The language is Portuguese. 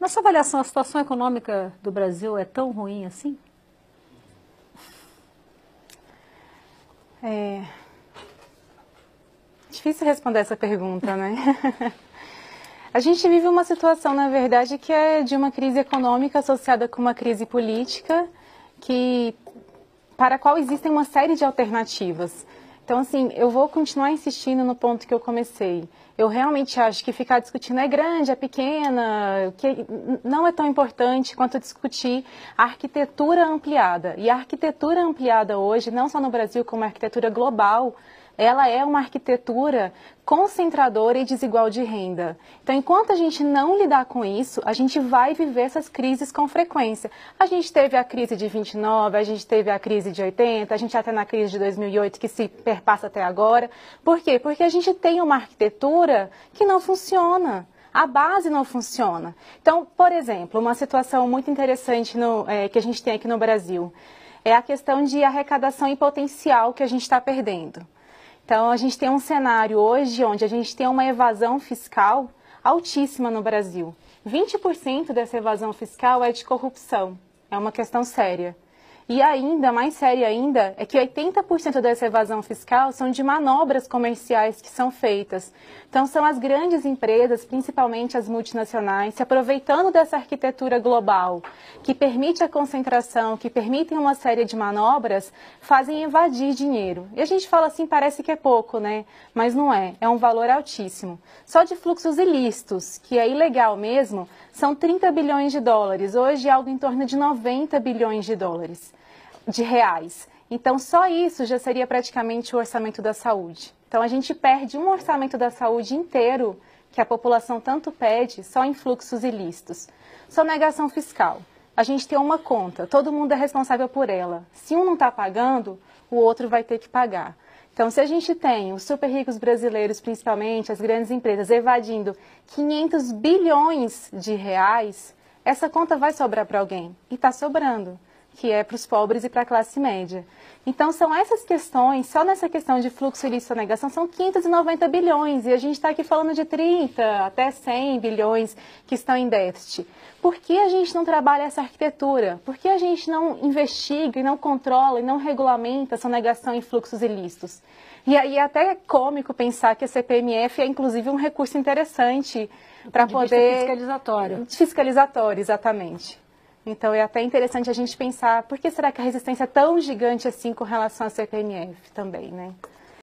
Na sua avaliação, a situação econômica do Brasil é tão ruim assim? Difícil responder essa pergunta, né? A gente vive uma situação, na verdade, que é de uma crise econômica associada com uma crise política, para a qual existem uma série de alternativas. Então, assim, eu vou continuar insistindo no ponto que eu comecei. Eu realmente acho que ficar discutindo é grande, é pequena, que não é tão importante quanto discutir a arquitetura ampliada. E a arquitetura ampliada hoje, não só no Brasil, como a arquitetura global, ela é uma arquitetura concentradora e desigual de renda. Então, enquanto a gente não lidar com isso, a gente vai viver essas crises com frequência. A gente teve a crise de 29, a gente teve a crise de 80, a gente já está na crise de 2008 que se perpassa até agora. Por quê? Porque a gente tem uma arquitetura que não funciona. A base não funciona. Então, por exemplo, uma situação muito interessante que a gente tem aqui no Brasil é a questão de arrecadação e potencial que a gente está perdendo. Então, a gente tem um cenário hoje onde a gente tem uma evasão fiscal altíssima no Brasil. 20% dessa evasão fiscal é de corrupção. É uma questão séria. E ainda, mais séria ainda, é que 80% dessa evasão fiscal são de manobras comerciais que são feitas. Então, são as grandes empresas, principalmente as multinacionais, se aproveitando dessa arquitetura global, que permite a concentração, que permitem uma série de manobras, fazem evadir dinheiro. E a gente fala assim, parece que é pouco, né? Mas não é, é um valor altíssimo. Só de fluxos ilícitos, que é ilegal mesmo, são 30 bilhões de dólares. Hoje é algo em torno de 90 bilhões de reais. Então, só isso já seria praticamente o orçamento da saúde. Então, a gente perde um orçamento da saúde inteiro, que a população tanto pede, só em fluxos ilícitos. Sonegação fiscal. A gente tem uma conta, todo mundo é responsável por ela. Se um não está pagando, o outro vai ter que pagar. Então, se a gente tem os super ricos brasileiros, principalmente as grandes empresas, evadindo 500 bilhões de reais, essa conta vai sobrar para alguém. E está sobrando, que é para os pobres e para a classe média. Então, são essas questões, só nessa questão de fluxo ilícito e sonegação, são 590 bilhões, e a gente está aqui falando de 30 até 100 bilhões que estão em déficit. Por que a gente não trabalha essa arquitetura? Por que a gente não investiga e não controla e não regulamenta a sonegação em fluxos ilícitos? E aí é até cômico pensar que a CPMF é, inclusive, um recurso interessante para poder... fiscalizatório. Fiscalizatório, exatamente. Então, é até interessante a gente pensar, por que será que a resistência é tão gigante assim com relação à CPMF também, né?